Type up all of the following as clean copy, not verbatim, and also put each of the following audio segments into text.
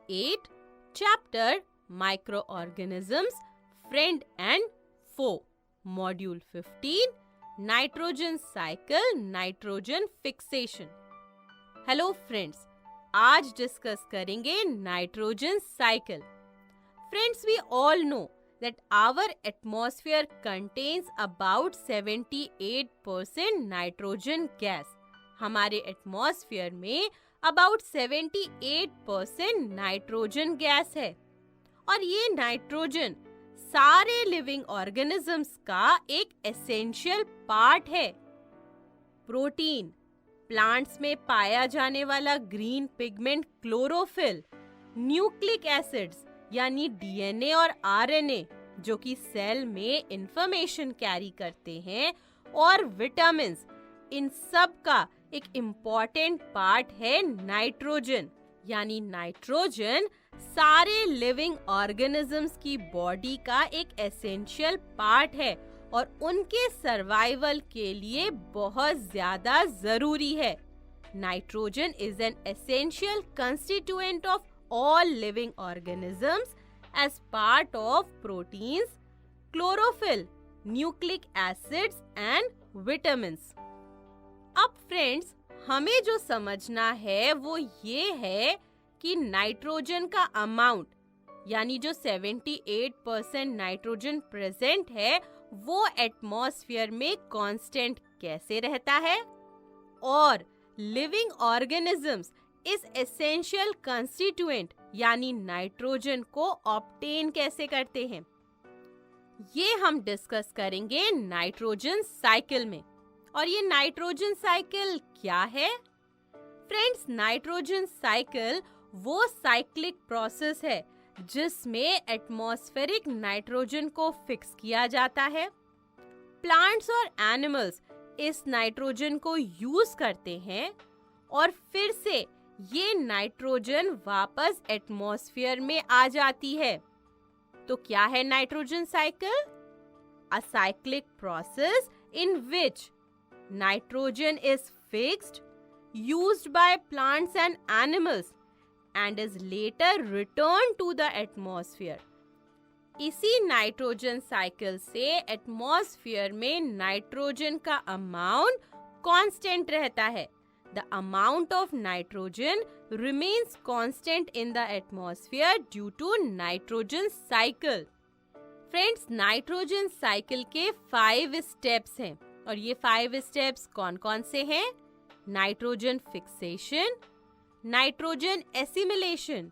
8, Chapter Microorganisms, Friend and Foe, Module 15, Nitrogen Cycle, Nitrogen Fixation. Hello friends, आज discuss करेंगे nitrogen cycle. Friends, we all know that our atmosphere contains about 78% nitrogen gas. हमारे atmosphere में about 78% nitrogen gas है और ये nitrogen सारे living organisms का एक एसेंशियल पार्ट है. प्रोटीन, प्लांट्स में पाया जाने वाला green pigment chlorophyll, nucleic acids यानी डीएनए और आरएनए जो कि सेल में इंफॉर्मेशन कैरी करते हैं, और विटामिन्स, इन सब का एक इम्पॉर्टेंट पार्ट है नाइट्रोजन. यानी नाइट्रोजन सारे लिविंग ऑर्गेनिजम्स की बॉडी का एक एसेंशियल पार्ट है और उनके सर्वाइवल के लिए बहुत ज्यादा जरूरी है. Nitrogen is an essential constituent of all living organisms as part of proteins, chlorophyll, nucleic acids and vitamins. अब फ्रेंड्स, हमें जो समझना है वो ये है कि नाइट्रोजन का अमाउंट यानी जो 78% नाइट्रोजन प्रेजेंट है वो एटमॉस्फेयर में कांस्टेंट कैसे रहता है और लिविंग ऑर्गेनिजम्स इस एसेंशियल कंस्टिट्यूएंट यानी नाइट्रोजन को ऑब्टेन कैसे करते हैं, ये हम डिस्कस करेंगे नाइट्रोजन साइकिल में. और ये नाइट्रोजन साइकिल क्या है? फ्रेंड्स, नाइट्रोजन साइकिल वो साइक्लिक प्रोसेस है जिसमें एटमॉस्फेरिक नाइट्रोजन को फिक्स किया जाता है. प्लांट्स और एनिमल्स इस नाइट्रोजन को यूज करते हैं और फिर से ये नाइट्रोजन वापस एटमॉस्फेयर में आ जाती है. तो क्या है nitrogen cycle? A cyclic process in which nitrogen is fixed, used by plants and animals and is later return to the atmosphere. इसी नाइट्रोजन साइकिल से एटमॉस्फेयर में नाइट्रोजन का अमाउंट कांस्टेंट रहता है. The amount of nitrogen remains constant in the atmosphere due to nitrogen cycle. Friends, nitrogen cycle के 5 steps हैं और ये 5 steps कौन-कौन से हैं? Nitrogen fixation, nitrogen assimilation,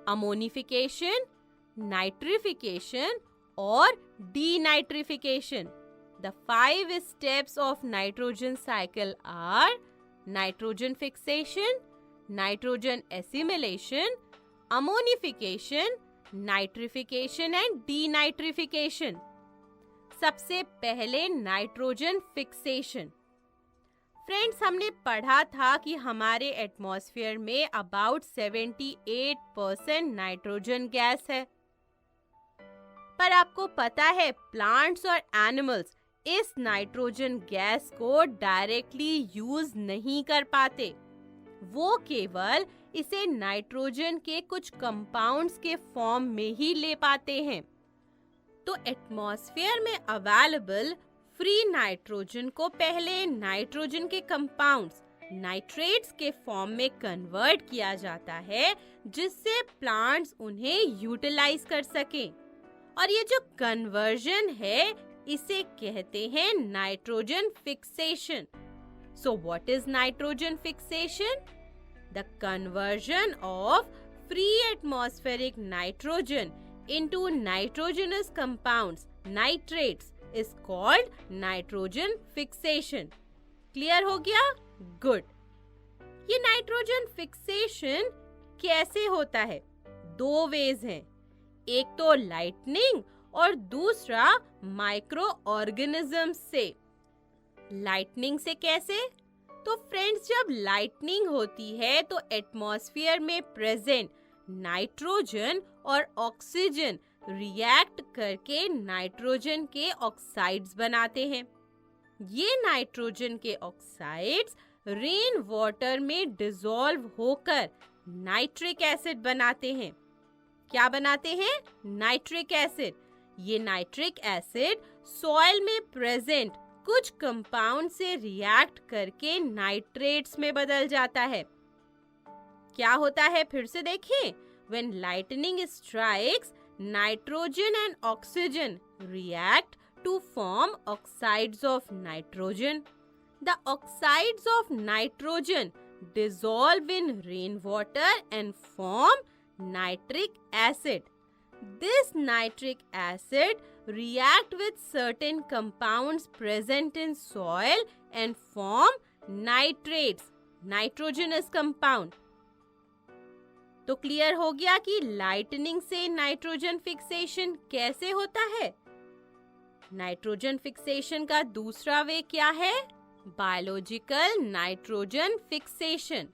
ammonification, nitrification और denitrification. The 5 steps of nitrogen cycle are nitrogen fixation, nitrogen assimilation, ammonification, nitrification and denitrification. सबसे पहले नाइट्रोजन फिक्सेशन. फ्रेंड्स, हमने पढ़ा था कि हमारे एटमॉस्फेयर में अबाउट 78% नाइट्रोजन गैस है. पर आपको पता है प्लांट्स और एनिमल्स इस नाइट्रोजन गैस को डायरेक्टली यूज नहीं कर पाते. वो केवल इसे नाइट्रोजन के कुछ कंपाउंड्स के फॉर्म में ही ले पाते हैं. तो एटमॉस्फेयर में अवेलेबल फ्री नाइट्रोजन को पहले नाइट्रोजन के कंपाउंड्स नाइट्रेट्स के फॉर्म में कन्वर्ट किया जाता है जिससे प्लांट्स उन्हें यूटिलाइज कर सकें. और ये जो कन्वर्जन है इसे कहते हैं nitrogen fixation. So what is nitrogen fixation? The conversion of free atmospheric nitrogen into nitrogenous compounds, nitrates, is called nitrogen fixation. Clear हो गया? Good. ये नाइट्रोजन फिक्सेशन कैसे होता है? 2 वेज हैं. एक तो लाइटनिंग और दूसरा माइक्रो ऑर्गेनिज्म से. लाइटनिंग से कैसे? तो फ्रेंड्स, जब लाइटनिंग होती है तो एटमॉस्फेयर में प्रेजेंट नाइट्रोजन और ऑक्सीजन रिएक्ट करके नाइट्रोजन के ऑक्साइड्स बनाते हैं. ये नाइट्रोजन के ऑक्साइड्स रेन वाटर में डिसॉल्व होकर नाइट्रिक एसिड बनाते हैं। क्या बनाते हैं? Nitric acid. ये नाइट्रिक एसिड सॉइल में प्रेजेंट कुछ कंपाउंड से रिएक्ट करके नाइट्रेट्स में बदल जाता है। क्या होता है फिर से देखें। When lightning strikes, nitrogen and oxygen react to form oxides of nitrogen. The oxides of nitrogen dissolve in rainwater and form nitric acid. This nitric acid react with certain compounds present in soil and form nitrates, nitrogenous compound. तो clear हो गया कि lightning से nitrogen fixation कैसे होता है। Nitrogen fixation का दूसरा वे क्या है? Biological nitrogen fixation.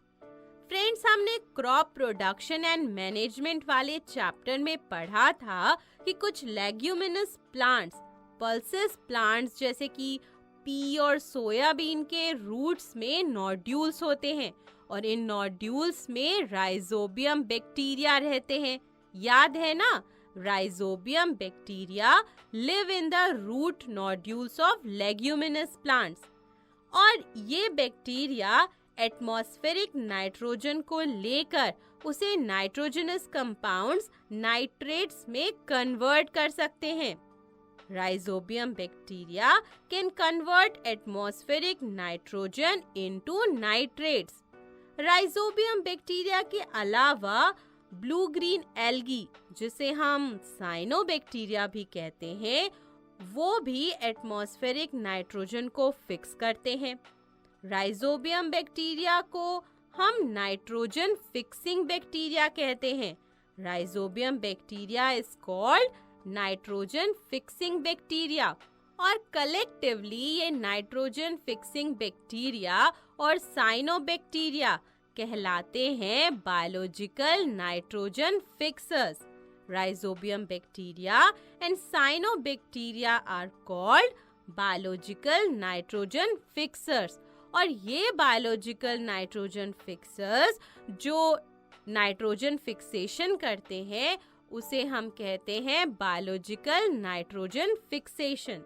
फ्रेंड्स, हमने क्रॉप प्रोडक्शन एंड मैनेजमेंट वाले चैप्टर में पढ़ा था कि कुछ लेग्यूमिनस प्लांट्स, पल्सेस प्लांट्स जैसे कि पी और सोयाबीन के रूट्स में नोड्यूल्स होते हैं और इन नोड्यूल्स में राइजोबियम बैक्टीरिया रहते हैं। याद है ना? Rhizobium bacteria live in the root nodules of leguminous plants और ये बैक्टीरिया एटमॉस्फेरिक नाइट्रोजन को लेकर उसे नाइट्रोजनस कंपाउंड्स नाइट्रेट्स में कन्वर्ट कर सकते हैं। Rhizobium bacteria can convert atmospheric nitrogen into nitrates. Rhizobium bacteria के अलावा ब्लू ग्रीन एल्गी, जिसे हम साइनोबैक्टीरिया भी कहते हैं, वो भी एटमॉस्फेरिक नाइट्रोजन को फिक्स करते हैं। राइजोबियम बैक्टीरिया को हम नाइट्रोजन फिक्सिंग बैक्टीरिया कहते हैं। Rhizobium bacteria is called nitrogen fixing bacteria और कलेक्टिवली ये नाइट्रोजन फिक्सिंग बैक्टीरिया और साइनोबैक्टीरिया कहलाते हैं biological nitrogen fixers. Rhizobium bacteria and cyanobacteria are called biological nitrogen fixers और ये बायोलॉजिकल नाइट्रोजन फिक्सर्स जो नाइट्रोजन फिक्सेशन करते हैं उसे हम कहते हैं biological nitrogen fixation.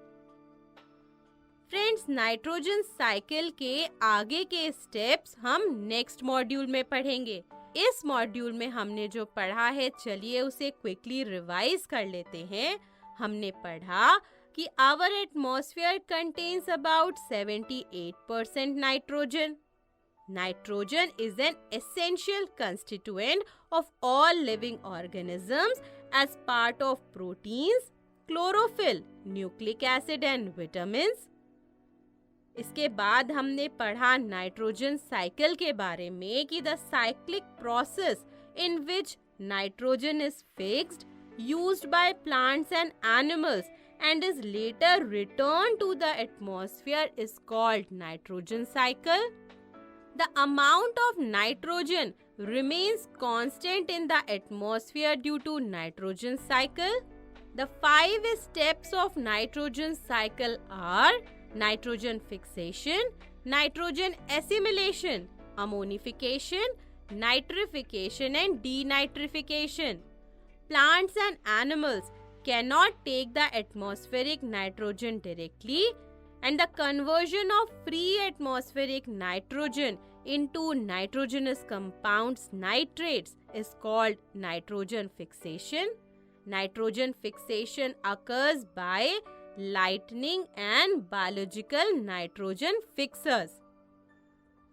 Friends, nitrogen cycle के आगे के स्टेप्स हम नेक्स्ट मॉड्यूल में पढ़ेंगे। इस मॉड्यूल में हमने जो पढ़ा है, चलिए उसे क्विकली रिवाइज कर लेते हैं। हमने पढ़ा कि our atmosphere contains about 78% nitrogen. Nitrogen is an essential constituent of all living organisms as part of proteins, chlorophyll, nucleic acid and vitamins. इसके बाद हमने पढ़ा नाइट्रोजन साइकिल के बारे में कि the cyclic process in which nitrogen is fixed, used by plants and animals and is later returned to the atmosphere is called nitrogen cycle. The amount of nitrogen remains constant in the atmosphere due to nitrogen cycle. The 5 steps of nitrogen cycle are nitrogen fixation, nitrogen assimilation, ammonification, nitrification and denitrification. Plants and animals cannot take the atmospheric nitrogen directly, and the conversion of free atmospheric nitrogen into nitrogenous compounds nitrates is called nitrogen fixation. Nitrogen fixation occurs by lightning and biological nitrogen fixers.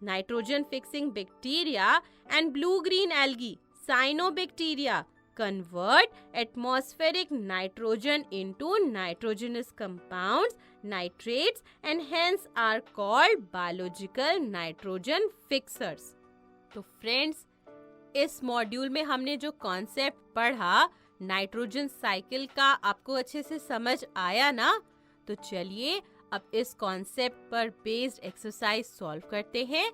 Nitrogen fixing bacteria and blue-green algae, cyanobacteria, convert atmospheric nitrogen into nitrogenous compounds, nitrates, and hence are called biological nitrogen fixers. तो friends, इस module में हमने जो concept पढ़ा nitrogen cycle का आपको अच्छे से समझ आया ना? तो चलिए अब इस कॉन्सेप्ट पर बेस्ड एक्सरसाइज सॉल्व करते हैं।